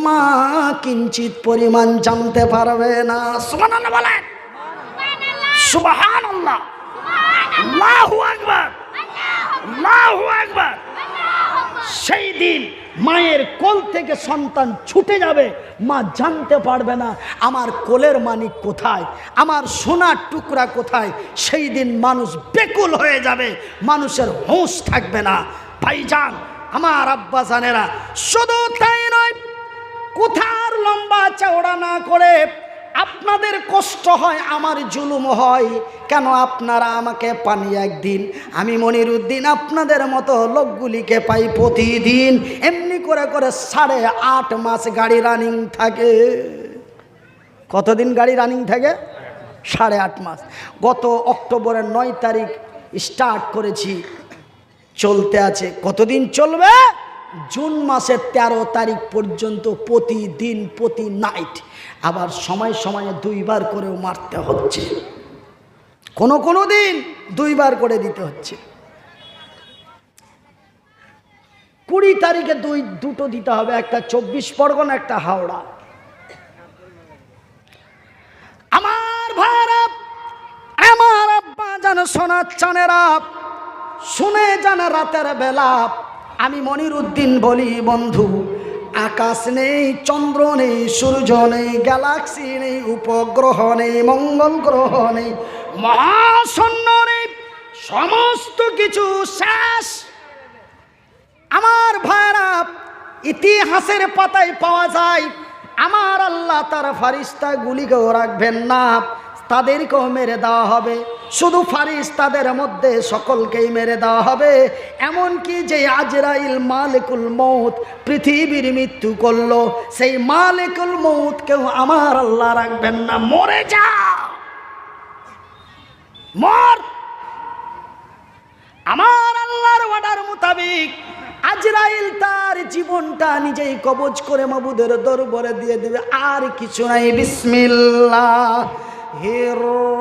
মা কিঞ্চিত পরিমাণ জানতে পারবে না। সুবহানাল্লাহ বলেন, সুবহানাল্লাহ, আল্লাহু আকবার, আল্লাহু আকবার। সেই দিন মায়ের কোল থেকে সন্তান ছুটে যাবে, মা জানতে পারবে না আমার কোলের মানিক কোথায়, আমার সোনার টুকরা কোথায়। সেই দিন মানুষ বেকুল হয়ে যাবে, মানুষের হুঁশ থাকবে না। ভাইজান, আমার আব্বা জানেরা, শুধু তাই নয়, কোথার লম্বা চওড়া না করে আপনাদের কষ্ট হয়, আমার জুলুম হয় কেন? আপনারা আমাকে পান একদিন, আমি মনিরুদ্দিন আপনাদের মতো লোকগুলিকে পাই প্রতিদিন। এমনি করে করে 8.5 মাস গাড়ি রানিং থাকে। কতদিন গাড়ি রানিং থাকে? 8.5 মাস। গত অক্টোবরের 9 তারিখ স্টার্ট করেছি, চলতে আছে। কতদিন চলবে? জুন মাসের 13 তারিখ পর্যন্ত প্রতিদিন, প্রতি নাইট। আবার সময় সময়ে 2 বার করেও মারতে হচ্ছে, কোনো দিন 2 বার করে দিতে হচ্ছে। 20 তারিখে দুটো দিতে হবে, একটা 24 পরগনা, একটা হাওড়া। আমার ভাইরা, আমার আব্বা জান, সোনার চানেরা, শুনে জানা রাতের বেলা আমি মনিরুদ্দিন বলি, বন্ধু, আকাশ নেই, চন্দ্র নেই, সূর্য নেই, গ্যালাক্সি নেই, উপগ্রহ নেই, মঙ্গল গ্রহ নেই, মহাশূন্য নেই, সমস্ত কিছু শেষ। আমার ভাইরা, ইতিহাসের পাতায় পাওয়া যায়, আমার আল্লাহ তার ফারিস্তা গুলিকেও রাখবেন না, তাদেরকেও মেরে দেওয়া হবে। শুধু ফারিস্তাদের মধ্যে সকলকেই মেরে দেওয়া হবে। এমনকি যে আজরাইল মালিকুল মৌত পৃথিবীর মৃত্যু করলো, সেই মালিকুল মৌতকেও আমার আল্লাহ রাখবেন না। মরে যা, মর। আমার আল্লাহর অর্ডার মোতাবেক আজরাইল তার জীবনটা নিজেই কবজ করে মাবুদের দরবারে দিয়ে দেবে, আর কিছু নাই। বিসমিল্লাহির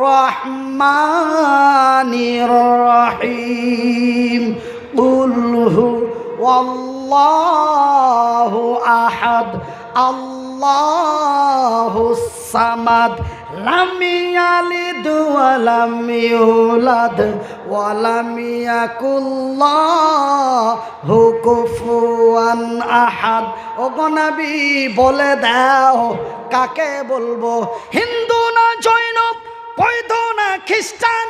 রহমানির রহিম। কুল হুয়াল্লাহু আহাদ, আল্লাহুস সামাদ, লাম ইয়ালিদ ওয়া লাম ইউলাদ ওয়া লাম ইয়াকুল লাহু কুফুয়ান আহাদ। ওগো নবী, বলে দাও কাকে বলবো? হিন্দু না জৈন, বৌদ্ধ না খ্রিস্টান,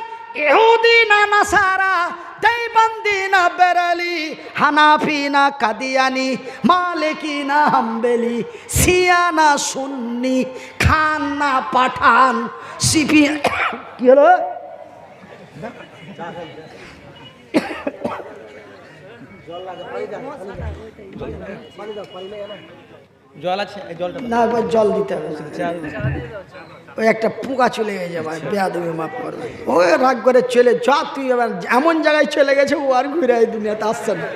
ইহুদি না নাসারা, দেওবন্দি না বেরেলি, হানাফি না কাদিয়ানি, মালিকি না হাম্বেলি, শিয়া না সুন্নি, খান না পাঠান, সিপি। কি হলো? জল আছে? না, জল দিতে হবে। ওই একটা পোকা চলে গেছে ভাই, বেয়াদবি মাফ করবে। ওই রাগ করে চলে যা, তুই এবার এমন জায়গায় চলে গেছে, ও আর ঘুরে এই দুনিয়াতে আসছে না,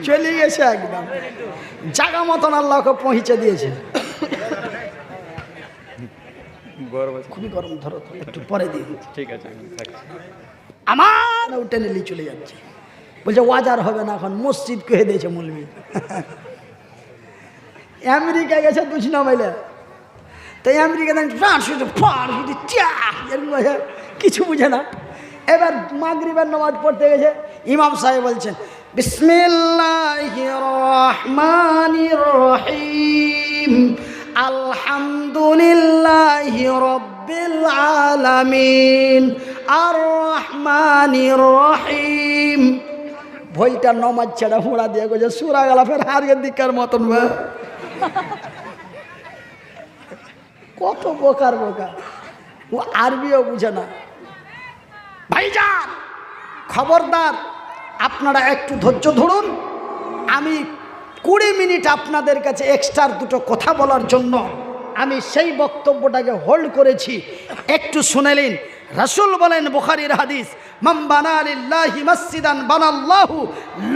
চলে গেছে একদম জায়গা মতন আল্লাহকে পৌঁছে দিয়েছে। খুবই গরম, ধরো একটু পরে দিয়ে। ঠিক আছে, আমার উঠে নিলি চলে যাচ্ছে, বলছে ওয়াজার হবে না এখন, মসজিদ কহে দিয়েছে মৌলবি। আমেরিকা গেছে 2 মাইলে, তাই আমেরিকা কিছু বুঝে না। এবার মাগরিবের নামাজ পড়তে গেছে, ইমাম সাহেব বলছেন বিসমিল্লাহির রহমানির রহিম, আলহামদুলিল্লাহি রাব্বিল আলামিন, আর রহমানির রহিম। ভইটা নামাজ ছেড়া হুড়া দিয়ে গেছে, সুরা গেলা ফের হারিয়ে দিকার মতন। কত বোকার বোকা, ও আরবিও বুঝে না। ভাইজান, খবরদার, আপনারা একটু ধৈর্য ধরুন। আমি 20 মিনিট আপনাদের কাছে এক্সট্রা 2টো কথা বলার জন্য আমি সেই বক্তব্যটাকে হোল্ড করেছি, একটু শুনে নিন। রাসূল বলেন, বুখারীর হাদিস, মান বানা লিল্লাহি মসজিদান বানাল্লাহু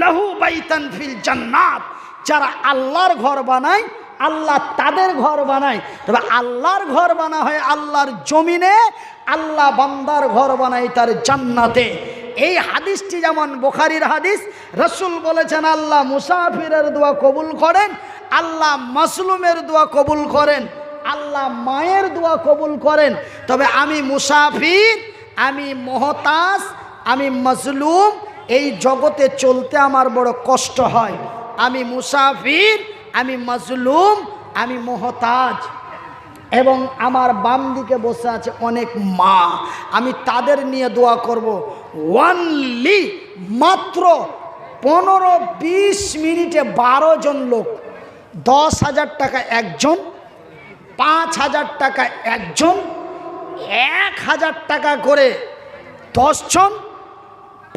লাহু বাইতান ফিল জান্নাত। যারা আল্লাহর ঘর বানায়, আল্লাহ তাদের ঘর বানায়। তবে আল্লাহর ঘর বানা হয় আল্লাহর জমিনে, আল্লাহ বান্দার ঘর বানায় তার জান্নাতে। এই হাদিসটি যেমন বুখারীর হাদিস, রাসূল বলেছেন আল্লাহ মুসাফিরের দোয়া কবুল করেন, আল্লাহ মাসলুমের দোয়া কবুল করেন, আল্লাহ মায়ের দোয়া কবুল করেন। তবে আমি মুসাফির, আমি মুহতাজ, আমি মাজলুম, এই জগতে চলতে আমার বড় কষ্ট হয়। আমি মুসাফির, আমি মাজলুম, আমি মুহতাজ। এবং আমার বাম দিকে বসে আছে অনেক মা, আমি তাদের নিয়ে দোয়া করব। ওয়ানলি মাত্র 15-20 মিনিটে 12 জন লোক, 10,000 টাকা একজন, 5,000 টাকা একজন, 1,000 টাকা করে 10 জন,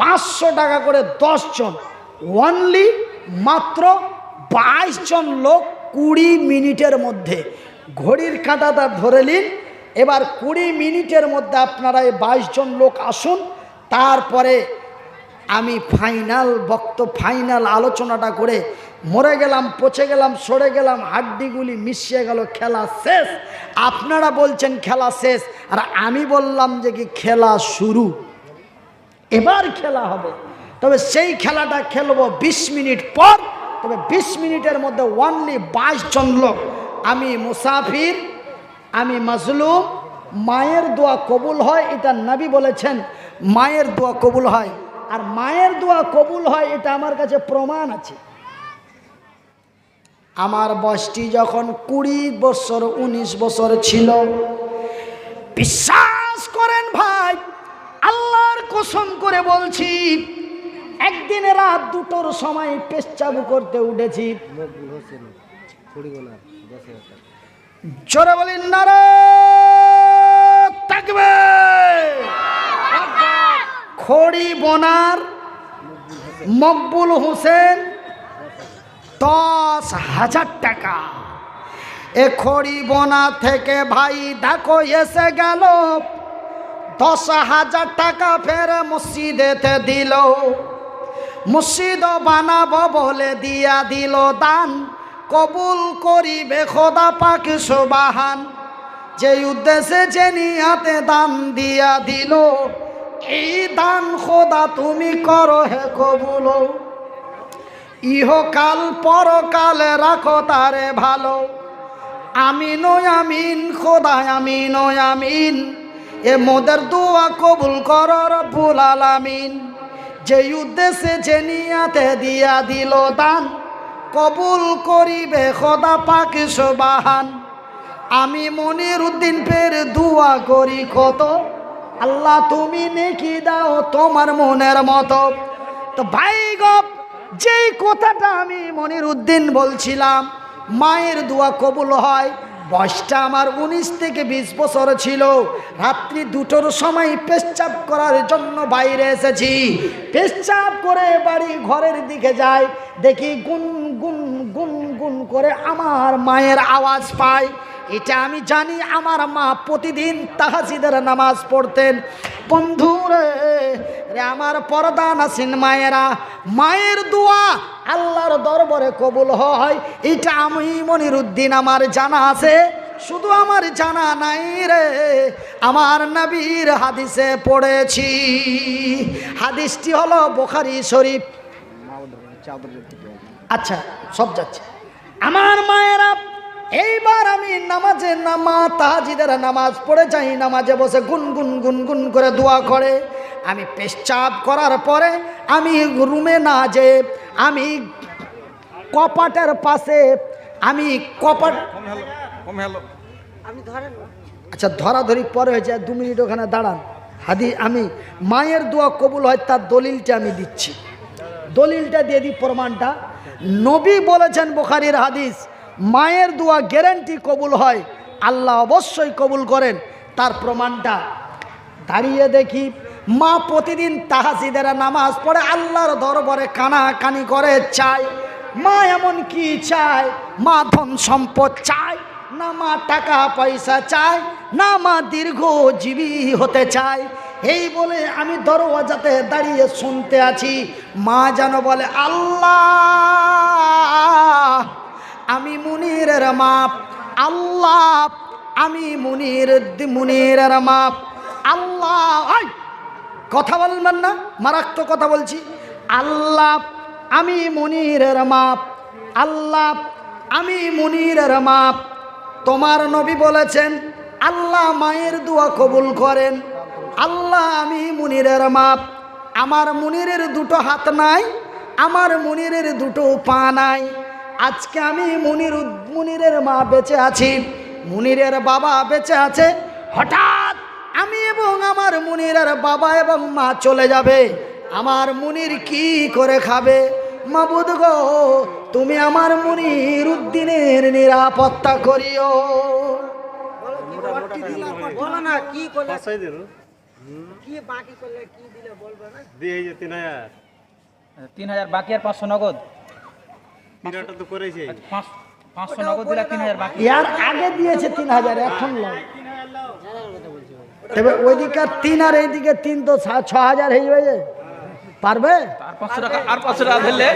500 টাকা করে 10 জন, ওয়ানলি মাত্র 22 জন লোক 20 মিনিটের মধ্যে। ঘড়ির কাঁটাটা ধরে নিন, এবার 20 মিনিটের মধ্যে আপনারা এই 22 জন লোক আসুন। তারপরে আমি ফাইনাল আলোচনাটা করে মরে গেলাম, পচে গেলাম, সরে গেলাম, হাড্ডিগুলি মিশিয়ে গেল, খেলা শেষ। আপনারা বলছেন খেলা শেষ, আর আমি বললাম যে কি খেলা শুরু, এবার খেলা হবে। তবে সেই খেলাটা খেলবো 20 মিনিট পর। তবে 20 মিনিটের মধ্যে ওয়ানলি 22 জন লোক। আমি মুসাফির, আমি মাজলুম, মায়ের দোয়া কবুল হয়, এটা নবী বলেছেন মায়ের দোয়া কবুল হয়। আর মায়ের দোয়া কবুল হয় এটা আমার কাছে প্রমাণ আছে। আমার বয়সটি যখন 20 বছর 19 বছর ছিল, বিশ্বাস করেন ভাই, আল্লাহর কসম করে বলছি, একদিন রাত 2টোর সময় পেশাব করতে উঠেছি। জোরে বলেন নারে তাকবীর। খড়ি বোনার মকবুল হোসেন 10,000 টাকা। এ খড়ি বোনা থেকে ভাই দেখো এসে গেল 10,000 টাকা ফের মসজিদেতে দিল। মসজিদ বানাবো বলে দিয়া দিল দান, কবুল করিবে খোদা পাক সুবহান। যে উদ্দেশ্যে যে নিয়াতে দান দিয়া দিল, এই দান খোদা তুমি করো হে কবুল। ইহকাল পরকালে রাখো তারে ভালো। আমিন ও আমিন খোদা, আমিন ও আমিন। এ মোদের দোয়া কবুল করো রব্বুল আলামিন। যে উদ্দেশ্যে যে নিয়াতে দিয়া দিল দান, কবুল করিবে খোদা পাক সুবহান। আমি মনির উদ্দিন ফের দোয়া করি কত, আল্লাহ তুমি নেকি দাও তোমার মনের মতো। তো ভাই গো, যেই কথাটা আমি মনির উদ্দিন বলছিলাম, মায়ের দোয়া কবুল হয়, বয়সটা আমার 19 থেকে 20 বছর ছিল। রাত্রি 2টোর সময় পেশাব করার জন্য বাইরে এসেছি। পেশাব করে বাড়ি ঘরের দিকে যাই, দেখি গুন গুন গুন গুন করে আমার মায়ের আওয়াজ পাই। এটা আমি জানি আমার মা প্রতিদিন তাহাজ্জুদের নামাজ পড়তেন। বন্ধুরে রে, আমার পর্দা নাসিন মায়েরা, মায়ের দোয়া আল্লাহর দরবারে কবুল হয়, এটা আমি মনির উদ্দিন আমার জানা আছে। শুধু আমার জানা নাই রে, আমার নবীর হাদিসে পড়েছি। হাদিসটি হলো বুখারী শরীফ। আচ্ছা, সব যাচ্ছে আমার মায়েরা। এইবার আমি নামাজে তাহাজ্জুদের নামাজ পড়ে যাই, নামাজে বসে গুনগুন গুনগুন করে দোয়া করে। আমি পেশাব করার পরে আমি রুমে না যে আমি কপাটের পাশে, আমি কপাট আচ্ছা ধরাধরি পরে হয়েছে, 2 মিনিট ওখানে দাঁড়ান। আমি মায়ের দোয়া কবুল হয় তার দলিলটা আমি দিচ্ছি, দলিলটা দিয়ে দিই, প্রমাণটা। নবী বলেছেন বুখারীর হাদিস, মায়ের দোয়া গ্যারান্টি কবুল হয়, আল্লাহ অবশ্যই কবুল করেন। তার প্রমাণটা দাঁড়িয়ে দেখি, মা প্রতিদিন তাহাজ্জুদের নামাজ পড়ে আল্লাহর দরবারে কানাকানি করে চায়। মা এমন কি চায়? মা ধন সম্পদ চায় না, মা টাকা পয়সা চায় না, মা দীর্ঘজীবী হতে চায়। এই বলে আমি দরওয়াজাতে দাঁড়িয়ে শুনতে আছি, মা যেন বলে, আল্লাহ আমি মুনিরের মাপ, আল্লাহ আমি মুনিরের মাপ, আল্লাহ কথা বলবেন না, মারাত্মক কথা বলছি। আল্লাহ আমি মুনিরের মাপ, আল্লাহ আমি মুনিরের মাপ। তোমার নবী বলেছেন আল্লাহ মায়ের দোয়া কবুল করেন। আল্লাহ আমি মুনিরের মাপ। আমার মুনিরের দুটো হাত নাই, আমার মুনিরের দুটো পা নাই। আজকে আমি মুনিরের মা বেঁচে আছি, মুনিরের বাবা বেঁচে আছে। হঠাৎ আমি এবং আমার মুনিরের বাবা এবং মা চলে যাবে, আমার মুনির কি করে খাবে? মাবুদ গো, তুমি আমার মুনির উদ্দিনের নিরাপত্তা করিও। বলো না কি করলে কি বাকি করলে কি দিলে বলবে না? দিয়ে এই যে 3000 3000 বাকি আর 500 নগদ। তিনটা তো করেছে। 500 নগদ দিলে 3000 বাকি। ইয়ার আগে দিয়েছে 3000, এখন নয়। তবে ওইদিকে 3 আর এইদিকে 3 তো 6000 হয়ে যাবে, পারবে? আর 500 টাকা, আর 500 টাকা ধরলে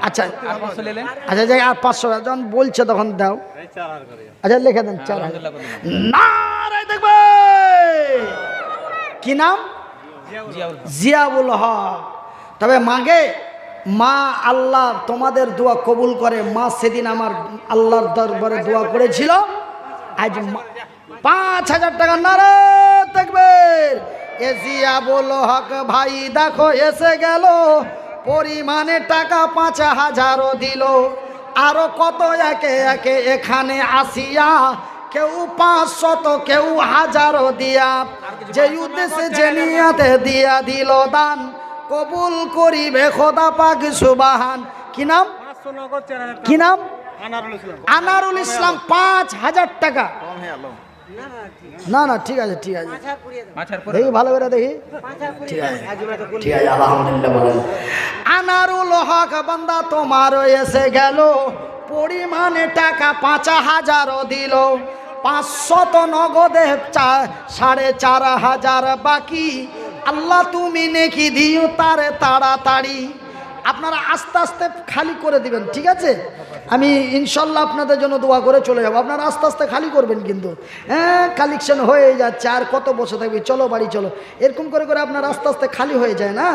আচ্ছা আর 500 নিলেন। আচ্ছা যাই, আর 500 যখন বলছে তখন দাও। এই 4000 করে। আচ্ছা লিখে দেন 4000। আলহামদুলিল্লাহ করে দিলাম। নারে দেখবে কি নাম? জিয়াউল। জিয়াউল হক। তবে মাগে মা আল্লাহ তোমাদের দোয়া কবুল করে। মা সেদিন আমার আল্লাহর দরবারে দোয়া করেছিল। আজ 5000 টাকা নারে দেখবে। এ জিয়াউল হক ভাই দেখো এসে গেল, পরিমাণে টাকা 5000ও দিল। আরো কত একে একে এখানে আসিয়া, কেউ 500 তো কেউ 1000ও দিয়া, যে উদ্দেশ্যে যে নিয়াতে দিয়া দিল দান, কবুল করিবে খোদা পাক সুবহান। কি নাম? 500 নগদ 4000 কি নাম? আনারুল ইসলাম। আনারুল ইসলাম। 5000 টাকা। কম হয়ে গেল। না না ঠিক আছে, ঠিক আছে, মাথা পুড়িয়ে দাও, মাছার করে দেখি ভালো করে দেখি। মাথা পুড়িয়ে দাও। ঠিক আছে আলহামদুলিল্লাহ বলেন। আনারুল হক বান্দা তোমার এসে গেল, পরিমাণে টাকা 5000ও দিল। 500 তো নগদে 4500 বাকি। আল্লাহ তুমি নেকি দিও তারে তাড়াতাড়ি। আপনারা আস্তে আস্তে খালি করে দিবেন, ঠিক আছে? আমি ইনশাল্লাহ আপনাদের জন্য দোয়া করে চলে যাব। আপনারা আস্তে আস্তে খালি করবেন কিন্তু। হ্যাঁ কালেকশন হয়ে যাচ্ছে, আর কত বসে থাকবে, চলো বাড়ি চলো, এরকম করে করে আপনারা আস্তে আস্তে খালি হয়ে যায় না।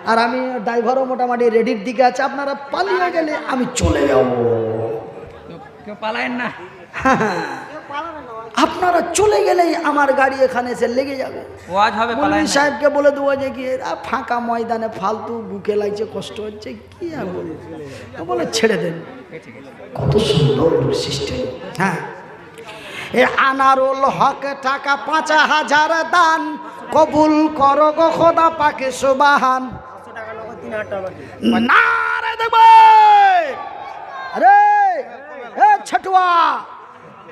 আর আমি ড্রাইভারও মোটামুটি রেডির দিকে আছে, আপনারা পালিয়ে গেলে আমি চলে যাব। কেউ পালায়েন না। আপনারা চলে গেলেই আমার গাড়ি এখানে এসে লেগে যাবে। ওয়াজ হবে, মৌলভী পালায়েন না। সাহেবকে বলে দেবো যে কি এরা ফাঁকা ময়দানে ফালতু বুকে লাগছে, কষ্ট হচ্ছে, কি আর বলি, বলে ছেড়ে দেন। ঠিক আছে। কত সুন্দর সিস্টেম। হ্যাঁ, এ আনারুল হক টাকা 5000 দান, কবুল করো গো খোদা পাকে সুবহান। 500 টাকা নগদ 3000 টাকা বাকি। নারে দেখবে। আরে এ ছটুয়া,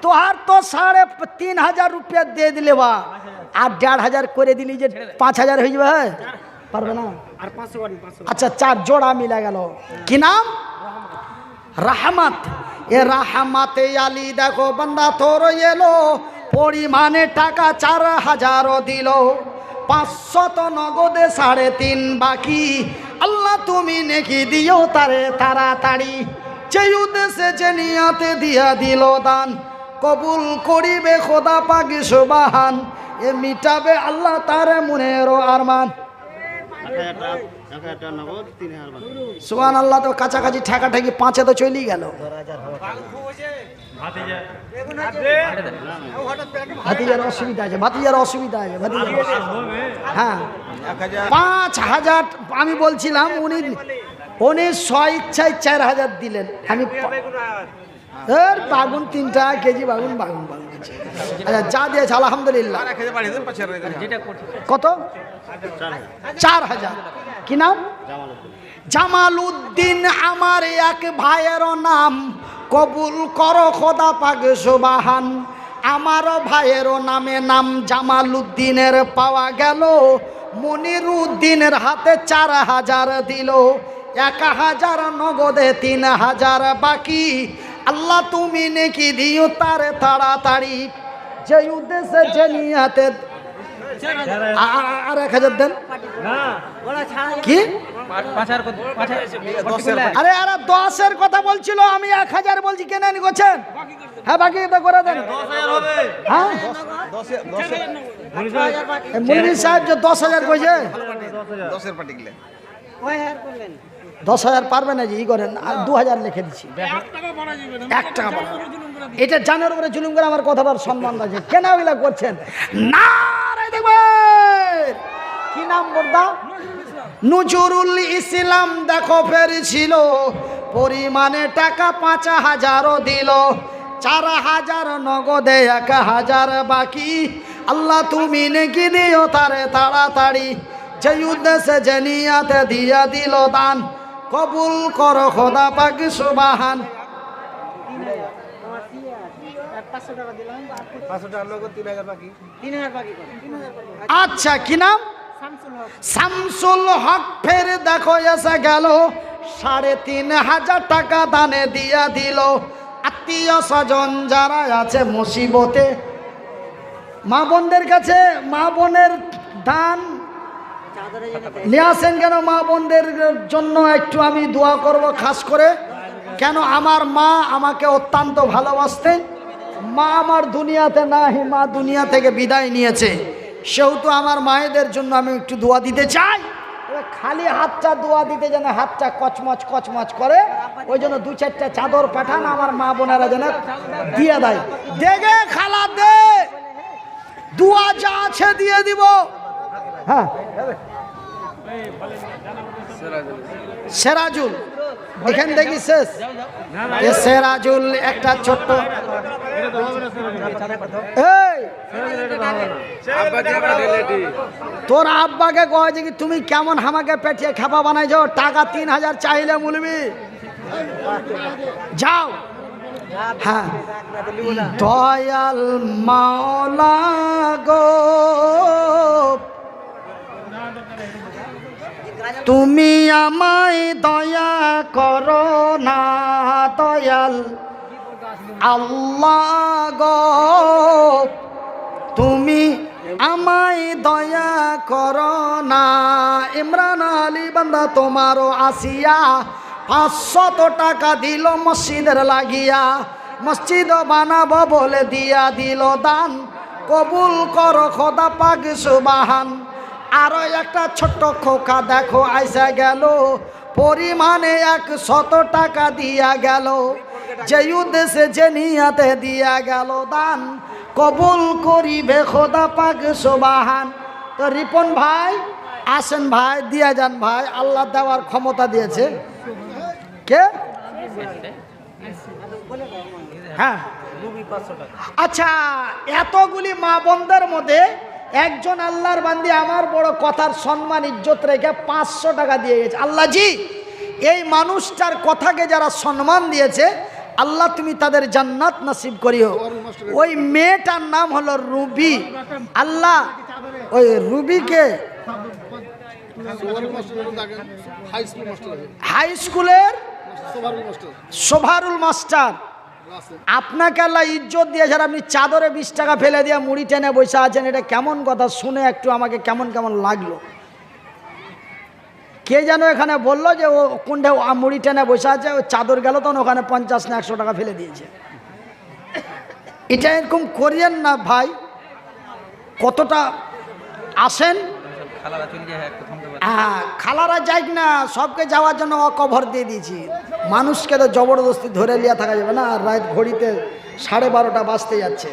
তোহার তো 3500 रुपया दे दिले बा, আর 1500 করে দিলি যে 5000 হয়ে যাবে। হ্যাঁ পারবে না? আর 500 বাড়ি 500। আচ্ছা 4 জোড়া মিলা গেল। কি নাম? রহমত। এ রহমতে আলী দেখো বান্দা তোর এলো, পরিমাণে টাকা 4000ও দিল। 500 তো নগদে 3.5 বাকি। আল্লাহ তুমি নেকি দিও তারে তাড়াতাড়ি, যে উদ্দেশ্যে যে নিয়াতে দিয়া দিল দান, কবুল করিবে খোদা পাক সুবহান। এ মিটাবে আল্লাহ তার মনেরও আরমান। 1000 টাকা নগদ 3000 বাকি। সুবহান আল্লাহ। তো কাছাকাছি ঠেকাঠেকি 5-এ তো চলেই গেল। ভাতিজার অসুবিধা আছে, ভাতিজার অসুবিধা আছে, ভাতিজার হ্যাঁ 5000 আমি বলছিলাম, উনি স্বইচ্ছায় 4000 দিলেন। আমি বাগুন 3 টাকা কেজি, বাগুন বাগুন বাগুন। আচ্ছা যা দিয়েছে আলহামদুলিল্লাহ। যেটা করছে কত? 4000। কি নাম? জামাল উদ্দিন আমার এক ভাইয়ের নাম, কবুল করো খোদা পাক সুবহান। আমারও ভাইয়েরও নামে নাম জামাল উদ্দিনের পাওয়া গেল। মনির উদ্দিনের হাতে 4000 দিল। 1000 নগদে 3000 বাকি। আল্লাহ তুমি নেকি দিও তারে তাড়াতাড়ি, যে উদ্দেশ্যে যে নিয়াতে আর 1000 দেন ওরা ছাড়া কি পাঁচার আরে আরে 10-এর কথা বলছিল আমি 1000 বলছি কেন নিছেন হ্যাঁ বাকি তো করে দেন 10,000 হবে। হ্যাঁ মুন্নি সাহেব যে 10,000 কইছে 10,000 পারবে না যে ই করেন আর 2,000 লিখে দিচ্ছি 1 টাকা বাড়া এটা জানার উপরে জুলুম করে আমার কথাটার সম্মান আছে কেন ওইলা করছেন না রে দেখবেন কি নাম বর্দা নজরুল ইসলাম দেখো ফেরেছিল পরিমাণে টাকা 5,000 দিল 4,000 নগদে 1,000 বাকি আল্লাহ তুমি নেকি দিও তারে তাড়াতাড়ি যে উদ্দেশ্যে যে নিয়াতে দিয়া দিল দান কবুল করো খোদা পাক সুবহান। তোমার কি আছে 500 টাকা দিলাম 500 টাকা নগদ 3,000 বাকি। 3,000 বাকি করো 3,000 বাকি আচ্ছা কি নাম শামসুল হক শামসুল হক ফের দেখো এসে গেল 3,500 টাকা দানে দিয়া দিল আত্মীয় স্বজন যারা আছে মুসিবতে মা বোনদের কাছে মা বোনের দান চাদরে জেনে নিয়ে আসেন কেন মা বোনদের জন্য একটু আমি দোয়া করব খাস করে কেন আমার মা আমাকে অত্যন্ত ভালোবাসতেন মা আমার দুনিয়াতে নাই মা দুনিয়া থেকে বিদায় নিয়েছে সেহেতু আমার মায়েদের জন্য আমি একটু দোয়া দিতে চাই এবার খালি হাতটা দোয়া দিতে যেন হাতটা কচমচ কচমচ করে ওই জন্য 2-4টা চাদর পাঠান আমার মা বোনেরা যেন দিয়ে দেয় দেখে খালা দে দোয়া যা আছে দিয়ে দিব হ্যাঁ সেরাজুল এখান থেকে শেষ এ সেরাজুল একটা ছোট্ট এই তোর আব্বাকে কয় যে কি তুমি কেমন আমাকে পেটিয়ে খেপা বানাইছো টাকা 3,000 চাইলে মুলবি যাও হ্যাঁ দয়াল মাওলা গো তুমি আমায় দয়া করো না দয়াল আল্লাহ গো তুমি আমায় দয়া করো না ইমরান আলী বান্দা তোমারও আসিয়া 500 টাকা দিল মসজিদের লাগিয়া মসজিদ বানাবো বলে দিয়া দিল দান কবুল করো খোদা পাক সুবহান। আরো একটা ছোট্ট খোকা দেখো আইসা গেল পরিমাণে 100 টাকা দিয়া গেল যে উদ্দেশ্যে যে নিয়াতে দিয়া গেল দান কবুল করিবে খোদা পাক সুবহান। তো রিপন ভাই আসেন ভাই দিয়া যান ভাই আল্লাহ দেওয়ার ক্ষমতা দিয়েছে কে হ্যাঁ আচ্ছা এতগুলি মা বোনদের মধ্যে একজন আল্লাহর বান্দি আমার বড় কথার সম্মান ইজ্জত রেখে 500 টাকা দিয়ে গেছে আল্লাহ জি এই মানুষটার কথাকে যারা সম্মান দিয়েছে আল্লাহ তুমি তাদের জান্নাত নসিব করিও ওই মেয়েটার নাম হলো রুবি আল্লাহ ওই রুবিকে হাই স্কুলের সোভারুল মাস্টার আপনাকে আল্লাহ ইজ্জত দিয়েছে আপনি চাদরে 20 টাকা ফেলে দিয়ে মুড়ি টেনে বসে আছেন এটা কেমন কথা শুনে একটু আমাকে কেমন কেমন লাগলো কে যেন এখানে বললো যে ও কোনটা মুড়ি টেনে বসে আছে ও চাদর গেল তখন ওখানে 50 না 100 টাকা ফেলে দিয়েছে এটা এরকম করিয়েন না ভাই কতটা আসেন হ্যাঁ খালারা যাই না সবকে যাওয়ার জন্য কভার দিয়ে দিয়েছি মানুষকে তো জবরদস্তি ধরে লিয়া থাকা যাবে না আর রাত ঘড়িতে 12:30 বাজতে যাচ্ছে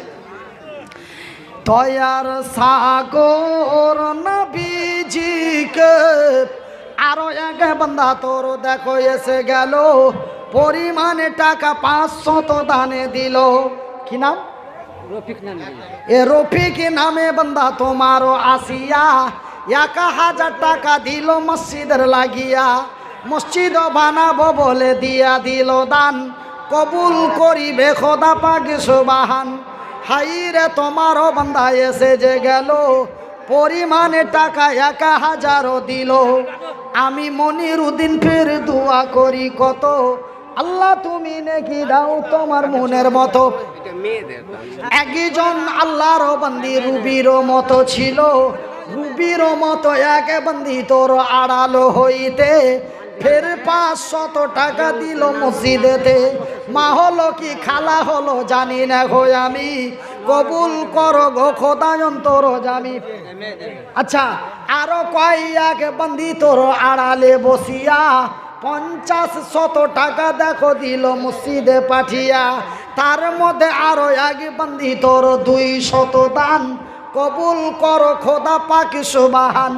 দয়ার সাগর নবীজিকে আরো এক বান্দা তোর দেখো এসে গেল পরিমাণে টাকা 500 দানে দিল কি নাম রফিক নামে এ রফিক নামে বান্দা তোমারও আসিয়া 1,000 টাকা দিল মসজিদের লাগিয়া মসজিদ বানাবো বলে দিয়া দিল দান কবুল করিবে খোদা পাক সুবহান। হাই রে তোমারও বান্দা এসে যে গেল পরিমাণে টাকা 1,000 দিল আমি মনিরুদ্দিন ফের দোয়া করি কত আল্লাহ তুমি নেকি দাও তোমার মনের মতো। একজন আল্লাহর বান্দি রুবির মতো ছিল, রুবির মতো এক বান্দি তোর আড়ালো হইতে ফের 500 টাকা দিল মসজিদেতে। মা হলো কি খালা হলো জানি না গো আমি, কবুল করো গো খোদা অন্তর জামি। আচ্ছা আরো কয়েক বান্দি তোর আড়ালে বসিয়া 50-100 টাকা দেখো দিল মসজিদে পাঠিয়া। তার মধ্যে আরো এক বান্দি তোর 200 দান, কবুল করো খোদা পাক সুবহান।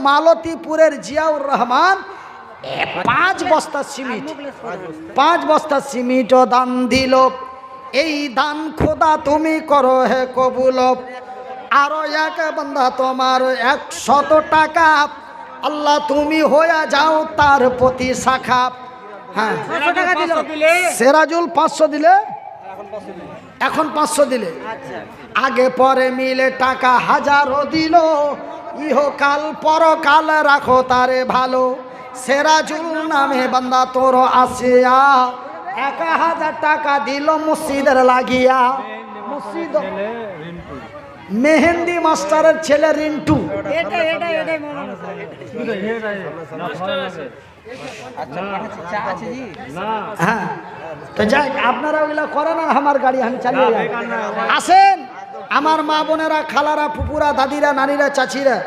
মালতীপুরের জিয়াউর রহমান 5 বস্তা সিমেন্ট, 5 বস্তা সিমেন্ট দান দিল। এই দান খোদা তুমি করো হে কবুল। আরো এক বান্দা তোমার 100 টাকা, আল্লাহ তুমি হয়ে যাও তার প্রতি শাখা। হ্যাঁ সেরাজুল 500 দিলে, এখন 500 দিলে, আগে পরে মিলে টাকা 1000 দিল। ইহকাল পরকাল রাখো তারে ভালো। সেরাজুল নামে বান্দা তোর আসিয়া 1000 টাকা দিল মসজিদের লাগিয়া। মসজিদ মেহেন্দি মাস্টারের ছেলে রিন্টু। হ্যাঁ তো যাই, আপনারা ওইগুলা করেন না, আমার গাড়ি আমি চালিয়ে যাই। আসেন আমার মা বোনেরা, খালারা, ফুপুরা, দাদিরা, নানিরা, চাচিরা।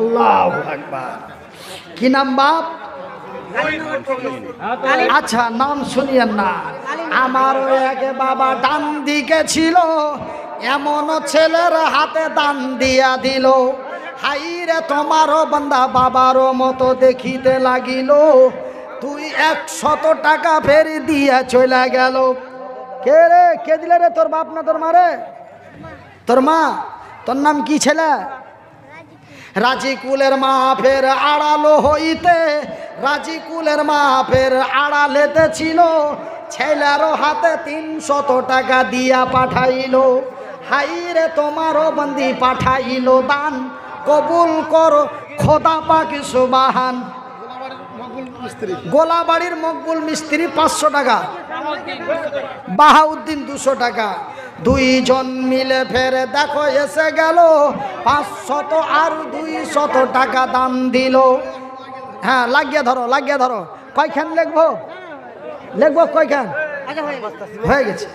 আল্লাহু আকবার। কি নাম বাপ? আচ্ছা নাম শুনিয়েন না। আমার এক বাবা ডান দিকে ছিল, এমন ছেলের হাতে দান দিয়া দিল। হাইরে তোমারও বান্দা বাবারও মতো দেখিতে লাগিল। তুই 100 টাকা ফেরি দিয়া চলে গেল। কে রে, কে দিলে রে? তোর বাপ না তোর মারে? তোর মা। তোর নাম কি ছেলে? রাজি কুলের মা ফের আড়ালো হইতে, রাজি কুলের মা ফের আড়ালেতে ছিল। ছেলেরও হাতে 300 টাকা দিয়া পাঠাইল। হাইরে তোমারও বান্দি পাঠাইল দান, কবুল করো খোদা পাক সুবহান। গোলাবাড়ির মকবুল মিস্ত্রি 500 টাকা, বাহাউদ্দিন 200 টাকা। 2 জন মিলে ফেরে দেখো এসে গেল 500 আর 200 টাকা দান দিল। হ্যাঁ লাগিয়ে ধরো, লাগিয়ে ধরো। কয়খান লিখবো? লিখবো কয়খান? হয়ে গেছে।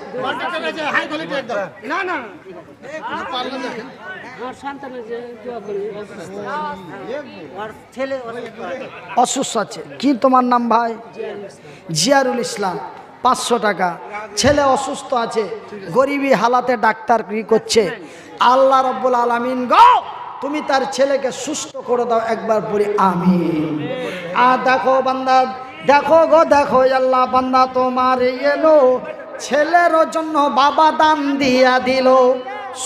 অসুস্থ আছে। কি তোমার নাম ভাই? জিয়ারুল ইসলাম। 500 টাকা। ছেলে অসুস্থ আছে, গরিবী হালাতে ডাক্তার কি করছে। আল্লাহ রব্বুল আলামিন গো তুমি তার ছেলেকে সুস্থ করে দাও, একবার পড়ি আমিন। আর দেখো বান্দা, দেখো গো দেখো আল্লাহ বান্দা তোমার এলো, ছেলের জন্য বাবা দান দিয়া দিল।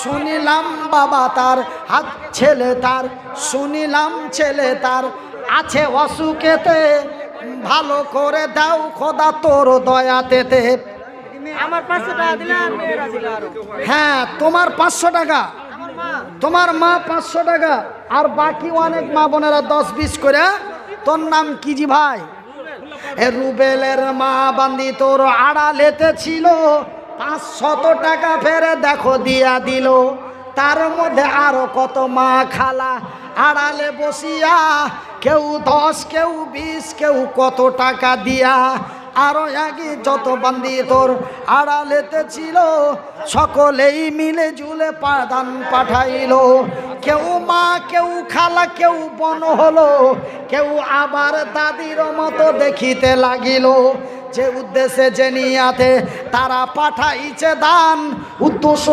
শুনিলাম বাবা তার হাত, ছেলে তার, শুনিলাম ছেলে তার আছে অসুখেতে। ভালো করে দাও খোদা তোর দয়াতেতে। আমার 500 টাকা দিলাম। হ্যাঁ তোমার 500 টাকা, তোমার মা 500 টাকা, আর বাকি অনেক মা বোনেরা 10-20 করে। তোর নাম কি জি ভাই? রুবেলের মা বান্দি তোর আড়ালেতে ছিল, 500 টাকা ফেরে দেখো দিয়া দিল। তার মধ্যে আরো কত মা খালা আড়ালে বসিয়া, কেউ 10, কেউ 20, কেউ কত টাকা দিয়া। আরো আগে যত বান্দি তোর আড়ালেতে ছিল, সকলেই মিলে জুলে দান পাঠাইল। কেউ মা, কেউ খালা, কেউ বোন হলো, কেউ আবার দাদির মতো দেখিতে লাগিল। যে উদ্দেশ্যে যে নিয়াতে তারা পাঠাইছে দান, উদ্দেশ্য